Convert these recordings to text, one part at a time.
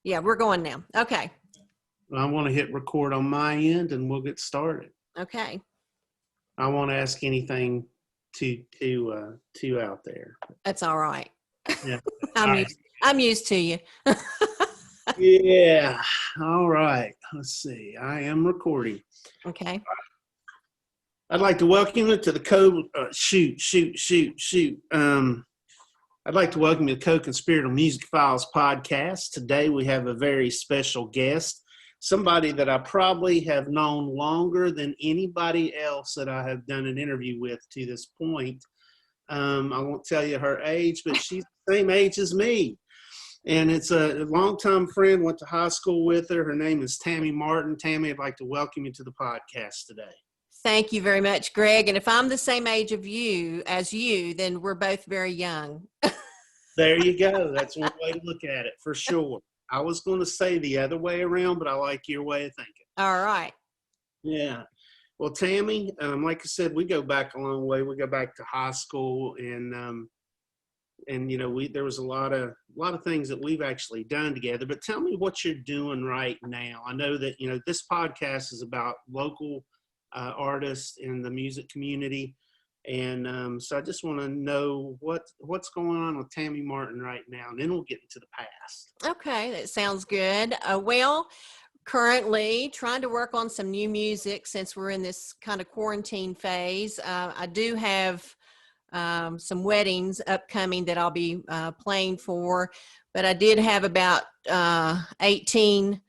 Yeah, we're going now. Okay. I want to hit record on my end and we'll get started. Okay. I won't ask anything too out there. That's all right. Yeah. All I'm right. used, I'm used to you. Yeah. All right. Let's see. I am recording. Okay. I'd like to welcome you to the I'd like to welcome you to the Coe Conspirator Music Files podcast. Today we have a very special guest, somebody that I probably have known longer than anybody else that I have done an interview with to this point. I won't tell you her age, but she's the same age as me. And it's a longtime friend, went to high school with her. Her name is Tammy Martin. Tammy, I'd like to welcome you to the podcast today. Thank you very much, Greg. And if I'm the same age as you, then we're both very young. There you go. That's one way to look at it, for sure. I was going to say the other way around, but I like your way of thinking. All right. Yeah. Well, Tammy, like I said, we go back a long way. We go back to high school, and you know, there was a lot of things that we've actually done together. But tell me what you're doing right now. I know that, you know, this podcast is about local artists in the music community. And so I just want to know what's going on with Tammy Martin right now, and then we'll get into the past. Okay, that sounds good. Well, currently trying to work on some new music since we're in this kind of quarantine phase. I do have some weddings upcoming that I'll be playing for, but I did have about 18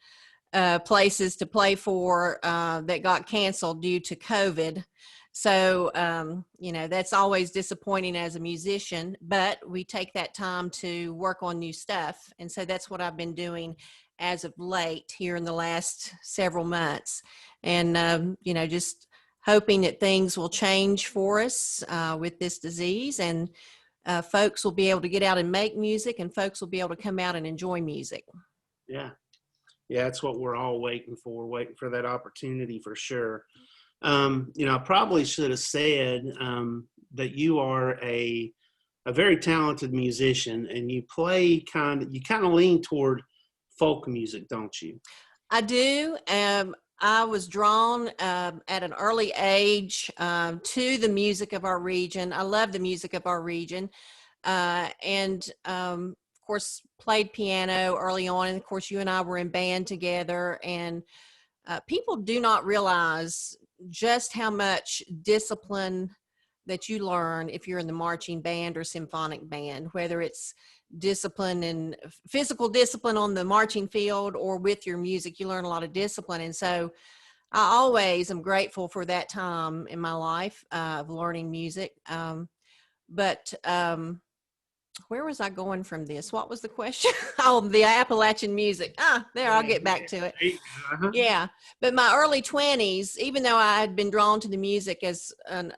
places to play for that got canceled due to COVID. So, you know, that's always disappointing as a musician, but we take that time to work on new stuff. And so that's what I've been doing as of late here in the last several months. And, you know, just hoping that things will change for us with this disease, and folks will be able to get out and make music, and folks will be able to come out and enjoy music. Yeah. Yeah, that's what we're all waiting for that opportunity for sure. You know, I probably should have said that you are a very talented musician, and you kind of lean toward folk music, don't you? I do. I was drawn at an early age to the music of our region. I love the music of our region, and of course played piano early on. And of course, you and I were in band together, and people do not realize just how much discipline that you learn if you're in the marching band or symphonic band, whether it's discipline and physical discipline on the marching field or with your music. You learn a lot of discipline. And so I always am grateful for that time in my life of learning music. But where was I going from this? What was the question? Oh, the Appalachian music. There, I'll get back to it. Uh-huh. Yeah. But my early 20s, even though I had been drawn to the music as an,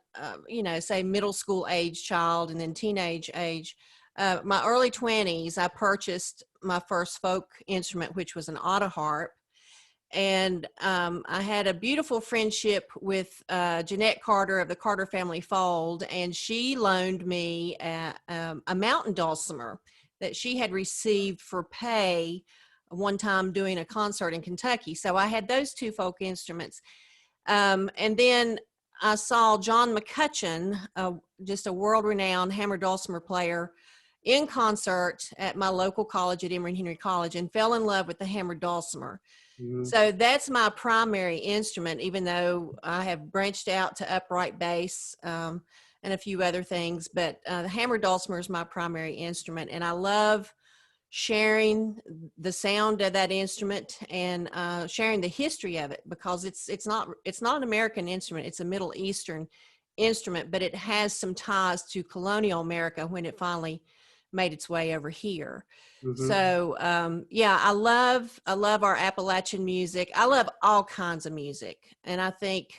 you know, say middle school age child and then teenage age, my early 20s, I purchased my first folk instrument, which was an auto harp. And I had a beautiful friendship with Jeanette Carter of the Carter Family Fold, and she loaned me a mountain dulcimer that she had received for pay one time doing a concert in Kentucky. So I had those two folk instruments. And then I saw John McCutcheon, just a world-renowned hammered dulcimer player, in concert at my local college at Emory Henry College, and fell in love with the hammered dulcimer. Mm-hmm. So that's my primary instrument, even though I have branched out to upright bass and a few other things. But the hammered dulcimer is my primary instrument, and I love sharing the sound of that instrument and sharing the history of it, because it's not an American instrument. It's a Middle Eastern instrument, but it has some ties to colonial America when it finally made its way over here. Mm-hmm. So yeah, I love our Appalachian music. I love all kinds of music, and I think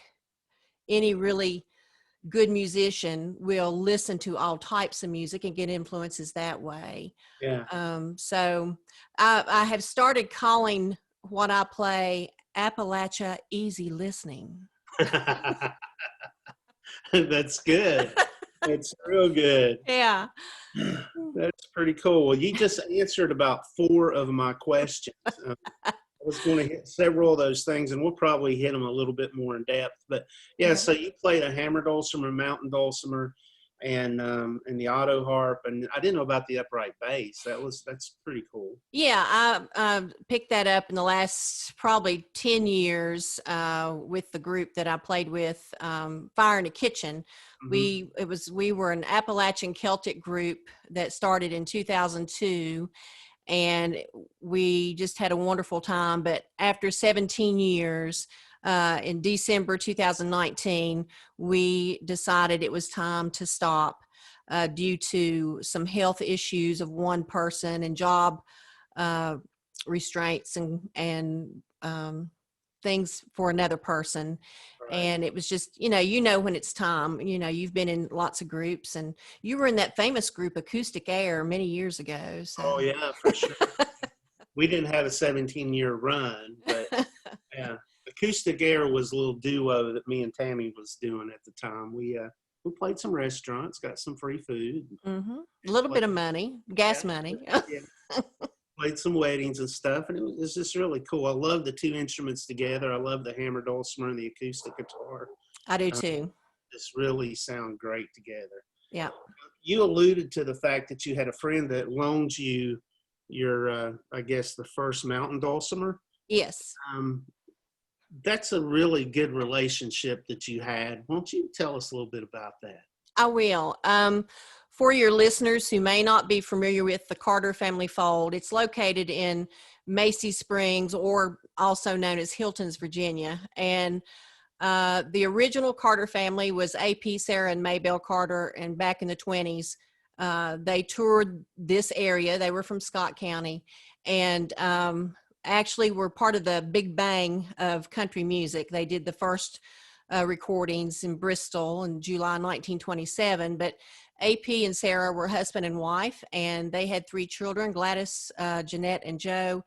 any really good musician will listen to all types of music and get influences that way. Yeah. So I have started calling what I play Appalachia easy listening. That's good. It's real good. Yeah. That's pretty cool. Well, you just answered about 4 of my questions. I was going to hit several of those things, and we'll probably hit them a little bit more in depth. But yeah, Okay. so you played a hammer dulcimer, mountain dulcimer, and the auto harp, and I didn't know about the upright bass. That's pretty cool. Yeah, I picked that up in the last probably 10 years with the group that I played with, Fire in the Kitchen. Hmm. We were an Appalachian Celtic group that started in 2002, and we just had a wonderful time. But after 17 years, in December 2019, we decided it was time to stop due to some health issues of one person and job uh, restraints and things for another person. Right. And it was just, when it's time. You've been in lots of groups, and you were in that famous group Acoustic Air many years ago. So Oh yeah, for sure. We didn't have a 17-year run, but yeah, Acoustic Air was a little duo that me and Tammy was doing at the time. We played some restaurants, got some free food, a little played, bit of money, gas yeah, money. yeah, played some weddings and stuff, and it was just really cool. I love the 2 instruments together. I love the hammer dulcimer and the acoustic guitar. I do Uh, too. just really sound great together. Yeah. You alluded to the fact that you had a friend that loaned you your, I guess, the first mountain dulcimer. Yes. Um, that's a really good relationship that you had. Won't you tell us a little bit about that? I will. For your listeners who may not be familiar with the Carter family fold, it's located in Macy Springs, or also known as Hilton's, Virginia. And the original Carter family was AP, Sarah, and Maybelle Carter. And back in the 20s, they toured this area. They were from Scott County, and actually were part of the big bang of country music. They did the first recordings in Bristol in July 1927. But AP and Sarah were husband and wife, and they had 3 children: Gladys, Jeanette, and Joe.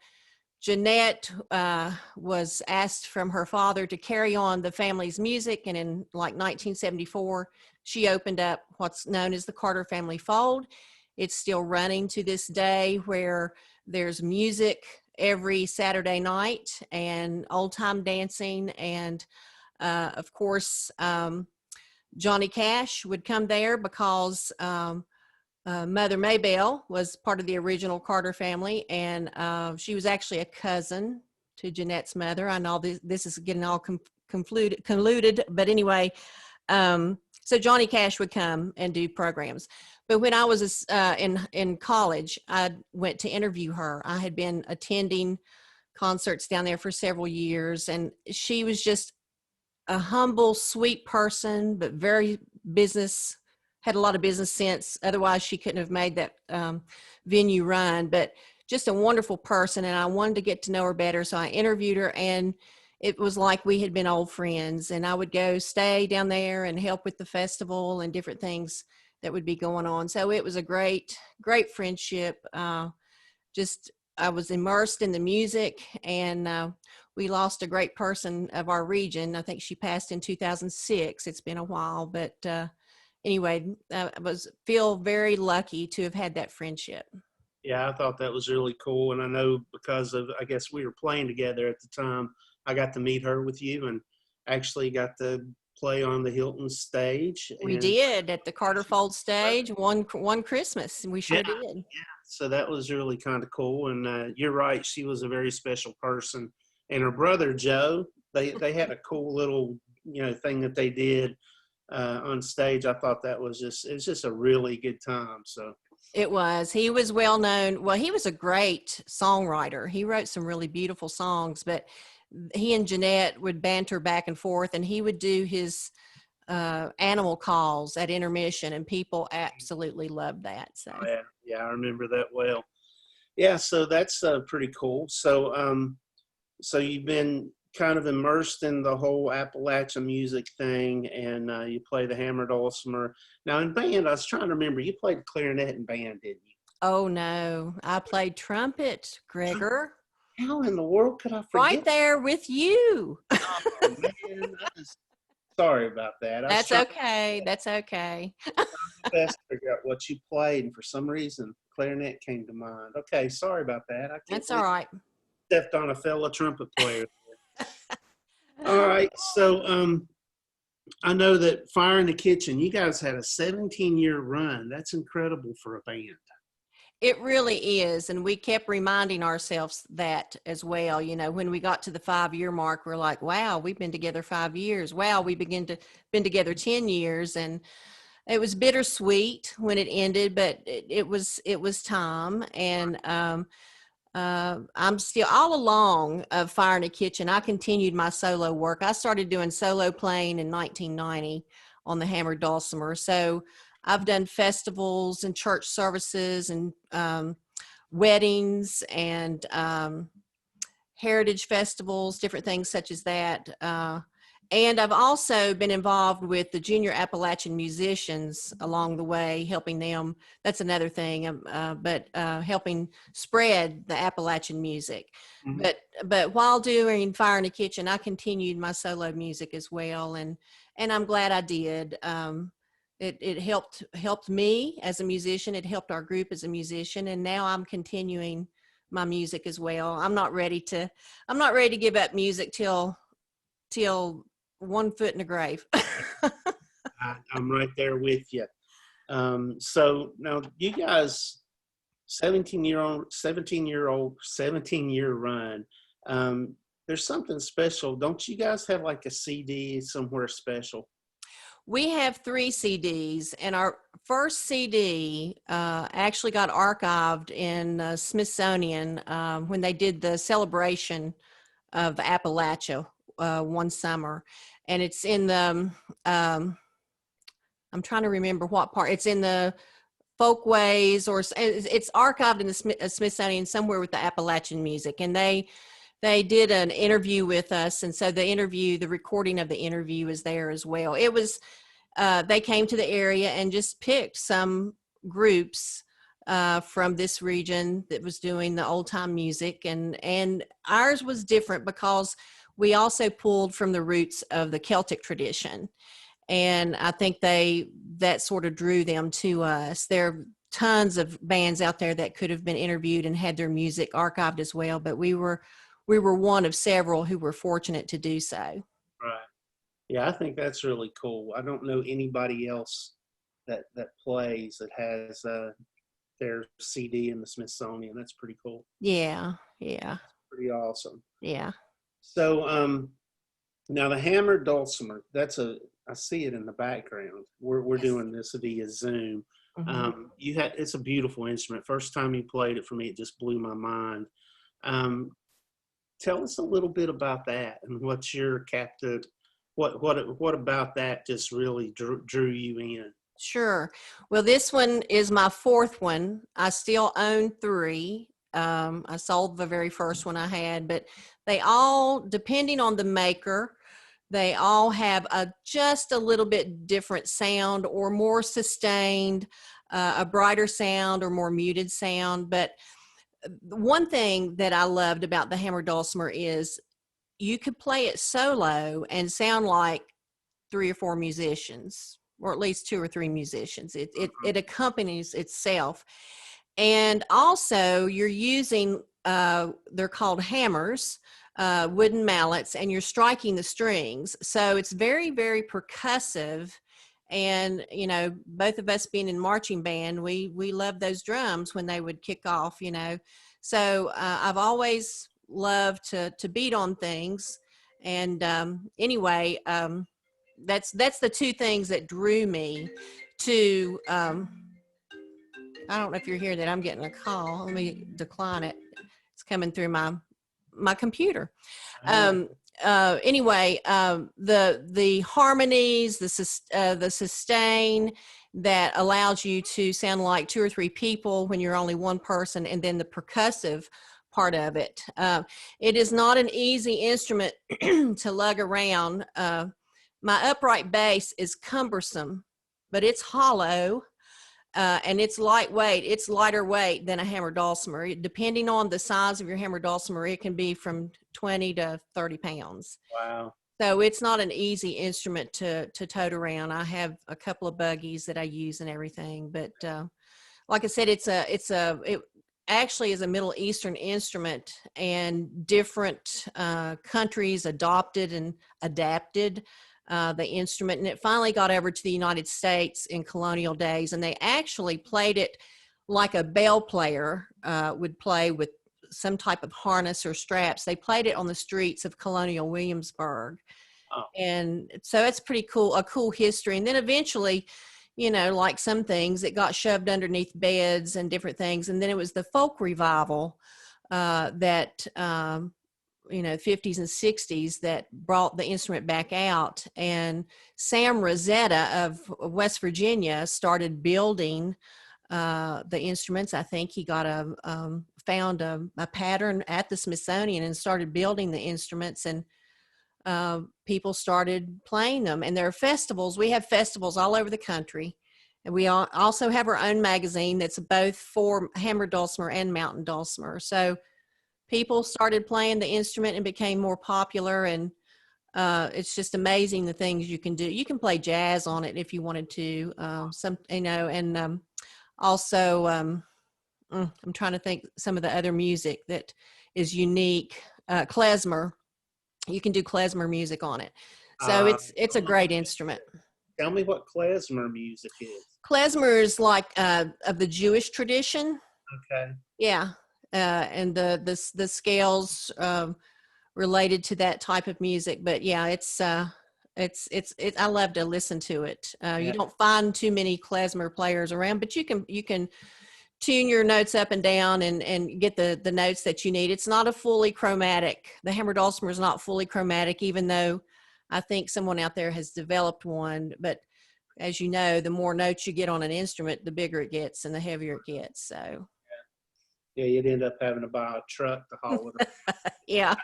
Jeanette was asked from her father to carry on the family's music, and in like 1974, she opened up what's known as the Carter Family Fold. It's still running to this day, where there's music every Saturday night and old time dancing, and of course, Johnny Cash would come there because Mother Maybelle was part of the original Carter family, and she was actually a cousin to Jeanette's mother. I know this is getting all convoluted, but anyway, so Johnny Cash would come and do programs. But when I was in college, I went to interview her. I had been attending concerts down there for several years, and she was just a humble, sweet person, but very had a lot of business sense. Otherwise, she couldn't have made that venue run. But just a wonderful person, and I wanted to get to know her better. So I interviewed her, and it was like we had been old friends. And I would go stay down there and help with the festival and different things that would be going on. So it was a great, great friendship. Just I was immersed in the music, and we lost a great person of our region. I think she passed in 2006. It's been a while, but anyway, feel very lucky to have had that friendship. Yeah, I thought that was really cool. And I know because of, I guess we were playing together at the time, I got to meet her with you and actually got to play on the Hilton stage. We And did at the Carter Fold stage one Christmas. We yeah, sure did. so that was really kind of cool. And you're right, she was a very special person. And her brother Joe, they had a cool little thing that they did on stage. I thought it was just a really good time. So It was. He was well known. Well, he was a great songwriter. He wrote some really beautiful songs, but he and Jeanette would banter back and forth, and he would do his animal calls at intermission, and people absolutely loved that. So, oh, yeah, I remember that well. Yeah, so that's pretty cool. So you've been kind of immersed in the whole Appalachian music thing, and you play the hammered dulcimer. Now in band, I was trying to remember, you played clarinet in band, didn't you? oh no, I played trumpet, Gregor, How in the world could I right forget? there with you. Oh man, Sorry about that. I was That's trying okay. That's okay. my best to figure out what you played, and for some reason, clarinet came to mind. Okay, sorry about that. I can't That's all believe right. I stepped on a fellow trumpet player. All right, so I know that Fire in the Kitchen, you guys had a 17-year run. That's incredible for a band. It really is. And we kept reminding ourselves that as well. You know, when we got to the 5-year mark, we're like, wow, we've been together 5 years. Wow, we been together 10 years. And it was bittersweet when it ended, but it was time. And I'm still all along of Fire in the Kitchen. I continued my solo work. I started doing solo playing in 1990 on the Hammered Dulcimer. So I've done festivals and church services and weddings and heritage festivals, different things such as that. And I've also been involved with the junior Appalachian musicians along the way, helping them. That's another thing, but helping spread the Appalachian music. Mhm. But while doing Fire in the Kitchen, I continued my solo music as well, and I'm glad I did. It helped me as a musician. It helped our group as a musician, and now I'm continuing my music as well. I'm not ready to give up music till one foot in the grave. I'm right there with you. So now you guys, 17-year run. There's something special. Don't you guys have like a CD somewhere special? We have 3 CDs, and our first CD actually got archived in Smithsonian when they did the celebration of Appalachia one summer, and it's in the I'm trying to remember what part. It's in the folkways, or it's archived in the Smithsonian somewhere with the Appalachian music, and they did an interview with us, and so the recording of the interview is there as well. It was they came to the area and just picked some groups from this region that was doing the old time music, and ours was different because we also pulled from the roots of the Celtic tradition, and I think that sort of drew them to us. There are tons of bands out there that could have been interviewed and had their music archived as well, but we were one of several who were fortunate to do so. Right. Yeah, I think that's really cool. I don't know anybody else that plays that has their CD in the Smithsonian. That's pretty cool. Yeah, yeah, Pretty awesome. yeah. So now the Hammered Dulcimer, I see it in the background. We're Yes. doing this via Zoom. Mhm. It's a beautiful instrument. First time you played it for me, it just blew my mind. Tell us a little bit about that and what's your captive. What about that just really drew you in? Sure. Well, this one is my 4th one. I still own 3. I sold the very first one I had, but they all, depending on the maker, they all have just a little bit different sound, or more sustained, a brighter sound, or more muted sound. But one thing that I loved about the Hammer Dulcimer is you could play it solo and sound like 3 or 4 musicians, or at least 2 or 3 musicians. It accompanies itself. And also you're using, they're called hammers, wooden mallets, and you're striking the strings. So it's very, very percussive. And, you know, both of us being in marching band, we loved those drums when they would kick off, you know. So I've always loved to beat on things. And anyway, that's the 2 things that drew me to I don't know if you're here, that I'm getting a call. Let me decline it. It's coming through my computer. Oh, Anyway, the harmonies, the sustain that allows you to sound like 2 or 3 people when you're only one person, and then the percussive part of it. It is not an easy instrument to lug around. My upright bass is cumbersome, but it's hollow. And it's lightweight. It's lighter weight than a hammer dulcimer. Depending on the size of your hammer dulcimer, it can be from 20 to 30 pounds. wow. So it's not an easy instrument to tote around. I have a couple of buggies that I use and everything, but like I said, it actually is a Middle Eastern instrument, and different countries adopted and adapted the instrument, and it finally got over to the United States in colonial days, and they actually played it like a bell player would play with some type of harness or straps. They played it on the streets of colonial Williamsburg. Oh, And so it's pretty cool, a cool history. And then eventually, like some things, it got shoved underneath beds and different things. And then it was the folk revival that 50s and 60s that brought the instrument back out. And Sam Rosetta of West Virginia started building the instruments. I think he found a pattern at the Smithsonian and started building the instruments, and people started playing them. And there are festivals. We have festivals all over the country. And we also have our own magazine that's both for Hammered Dulcimer and Mountain Dulcimer. So people started playing the instrument and became more popular. And it's just amazing the things you can do. You can play jazz on it if you wanted to. Also, I'm trying to think some of the other music that is unique. Klezmer, you can do klezmer music on it. So it's a great instrument. Tell me what klezmer music is. Klezmer is like of the Jewish tradition. Okay. Yeah, and the scales related to that type of music. But yeah, it's I love to listen to it. You don't find too many klezmer players around, but you can tune your notes up and down and get the notes that you need. It's not a fully chromatic. The Hammered Dulcimer is not fully chromatic, even though I think someone out there has developed one. But as you know, the more notes you get on an instrument, the bigger it gets and the heavier it gets. So yeah, you'd end up having to buy a truck to haul it. Yeah.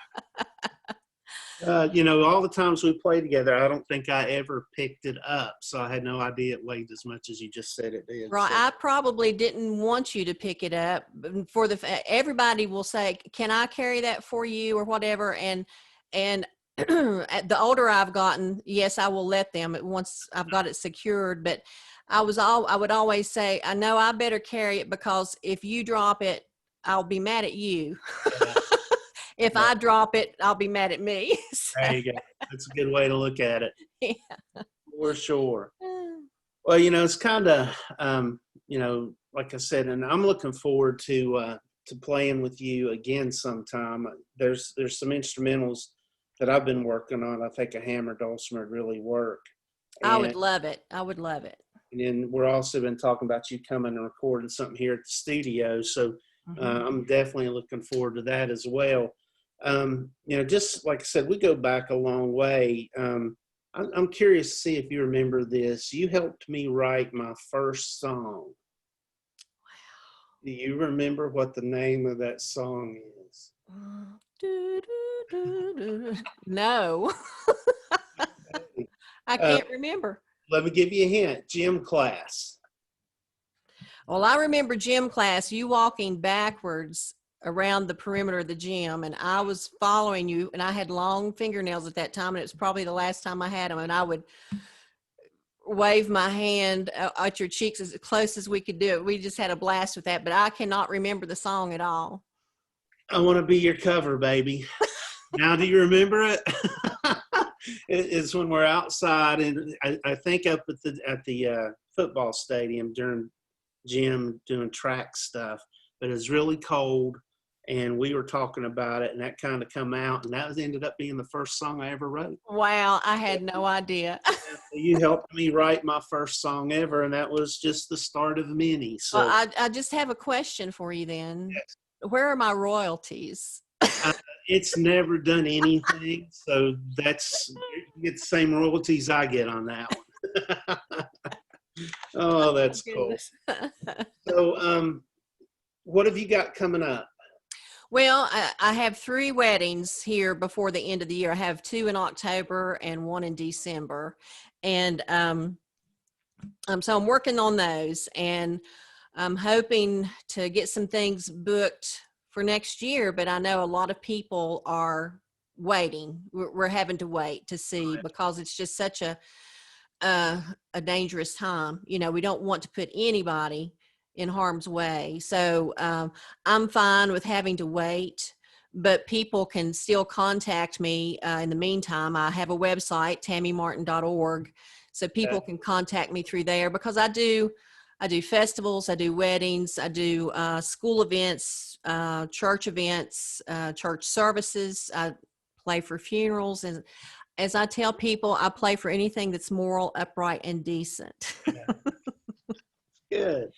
All the times we played together, I don't think I ever picked it up. So I had no idea it weighed as much as you just said it did. Right. So. I probably didn't want you to pick it up everybody will say, can I carry that for you or whatever? And the older I've gotten, yes, I will let them once I've got it secured. But I would always say, I know I better carry it, because if you drop it, I'll be mad at you. Yeah. If I drop it, I'll be mad at me. So. There you go. That's a good way to look at it. Yeah. For sure. Well, it's kind of, like I said, and I'm looking forward to playing with you again sometime. There's some instrumentals that I've been working on. I think a hammered dulcimer would really work. I would love it. And then we're also been talking about you coming and recording something here at the studio. So I'm definitely looking forward to that as well. Just like I said, we go back a long way. I'm curious to see if you remember this. You helped me write my first song. Wow. Do you remember what the name of that song is? No. I can't remember. Let me give you a hint. Gym class. Well, I remember gym class, you walking backwards around the perimeter of the gym, and I was following you, and I had long fingernails at that time, and it was probably the last time I had them, and I would wave my hand at your cheeks as close as we could do it. We just had a blast with that, but I cannot remember the song at all. I Want to Be Your Cover, Baby. Now, do you remember it? It's when we're outside, and I think up at the football stadium during gym doing track stuff, but it's really cold, and we were talking about it, and that kind of come out, and that ended up being the first song I ever wrote. Wow, I had no idea. You helped me write my first song ever, and that was just the start of many. So well, I just have a question for you then. Yes. Where are my royalties? It's never done anything, so you get the same royalties I get on that one. Oh, that's cool. So, what have you got coming up? Well, I have 3 weddings here before the end of the year. I have 2 in October and 1 in December. And so I'm working on those, and I'm hoping to get some things booked for next year, but I know a lot of people are waiting. We're having to wait to see, because it's just such a dangerous time. You know, we don't want to put anybody in harm's way. So I'm fine with having to wait, but people can still contact me. In the meantime, I have a website, tammymartin.org. So people can contact me through there, because I do festivals, I do weddings, I do school events, church events, church services. I play for funerals, and as I tell people, I play for anything that's moral, upright, and decent. Good.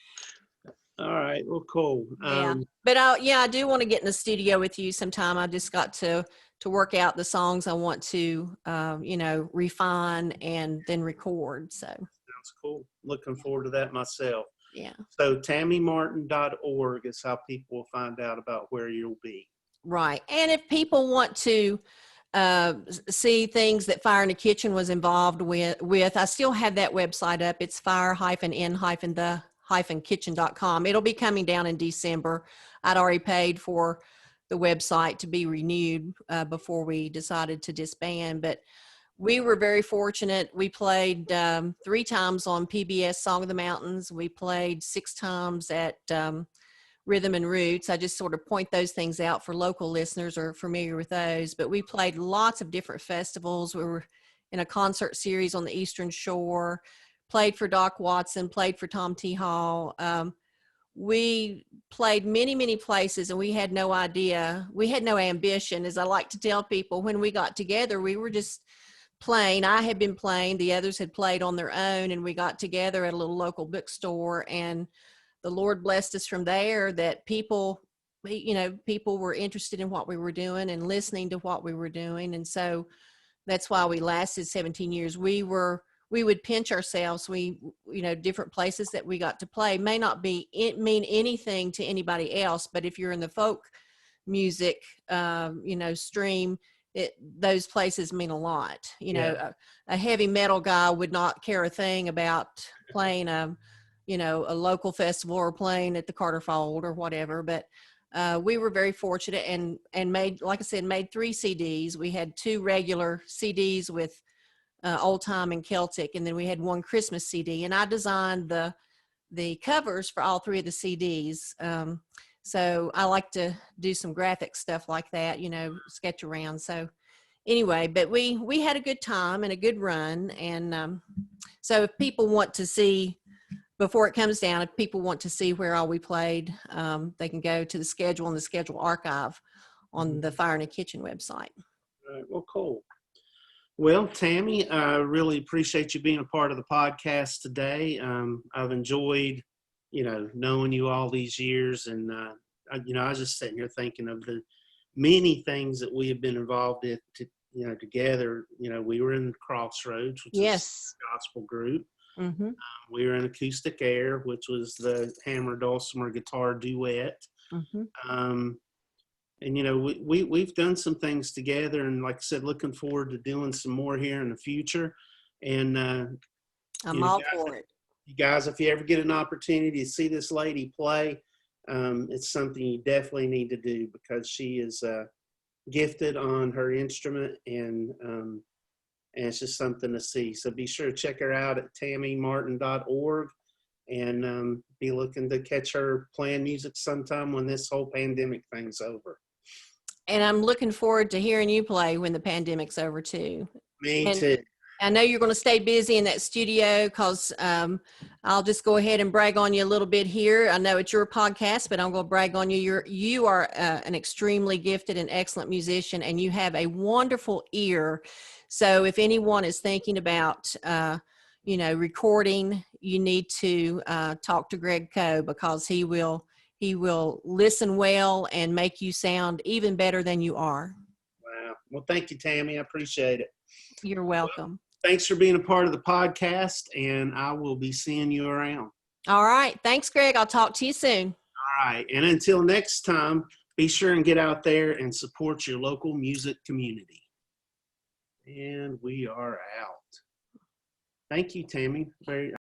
All right. Well, cool. Yeah, but I do want to get in the studio with you sometime. I just got to work out the songs I want to, refine and then record. So sounds cool. Looking forward to that myself. Yeah. So tammymartin.org is how people will find out about where you'll be. Right. And if people want to see things that Fire in the Kitchen was involved with, I still have that website up. It's fire-in-the-kitchen.com. It'll be coming down in December. I'd already paid for the website to be renewed before we decided to disband, but we were very fortunate. We played 3 times on PBS Song of the Mountains. We played 6 times at Rhythm and Roots. I just sort of point those things out for local listeners or familiar with those. But we played lots of different festivals. We were in a concert series on the Eastern Shore, played for Doc Watson, played for Tom T. Hall. We played many, many places, and we had no idea. We had no ambition. As I like to tell people, when we got together, we were just playing. I had been playing, the others had played on their own, and we got together at a little local bookstore, and the Lord blessed us from there, that people were interested in what we were doing and listening to what we were doing. And so that's why we lasted 17 years. We would pinch ourselves. Different places that we got to play may not mean anything to anybody else, but if you're in the folk music, stream, those places mean a lot. A heavy metal guy would not care a thing about playing a local festival or playing at the Carter Fold or whatever. But we were very fortunate and made 3 CDs. We had 2 regular CDs with old time and Celtic, and then we had 1 Christmas CD. And I designed the covers for all 3 of the CDs. So I like to do some graphic stuff like that, sketch around. So anyway, but we had a good time and a good run. And so if people want to see, before it comes down, if people want to see where all we played, they can go to the schedule and the schedule archive on the Fire in the Kitchen website. All right, well, cool. Well, Tammy, I really appreciate you being a part of the podcast today. I've enjoyed, knowing you all these years. And, I was just sitting here thinking of the many things that we have been involved in, together. We were in Crossroads, which is a gospel group. Mm-hmm. We were in Acoustic Air, which was the Hammered Dulcimer guitar duet. Mm-hmm. And, we've done some things together, and like I said, looking forward to doing some more here in the future. And I'm all for it. You guys, if you ever get an opportunity to see this lady play, it's something you definitely need to do, because she is gifted on her instrument, and it's just something to see. So be sure to check her out at tammymartin.org, and be looking to catch her playing music sometime when this whole pandemic thing's over. And I'm looking forward to hearing you play when the pandemic's over too. Me too. I know you're going to stay busy in that studio, because I'll just go ahead and brag on you a little bit here. I know it's your podcast, but I'm going to brag on you. You are an extremely gifted and excellent musician, and you have a wonderful ear. So if anyone is thinking about, recording, you need to talk to Greg Coe, because he will listen well and make you sound even better than you are. Wow. Well, thank you, Tammy. I appreciate it. You're welcome. Well, thanks for being a part of the podcast, and I will be seeing you around. All right. Thanks, Greg. I'll talk to you soon. All right. And until next time, be sure and get out there and support your local music community. And we are out. Thank you, Tammy.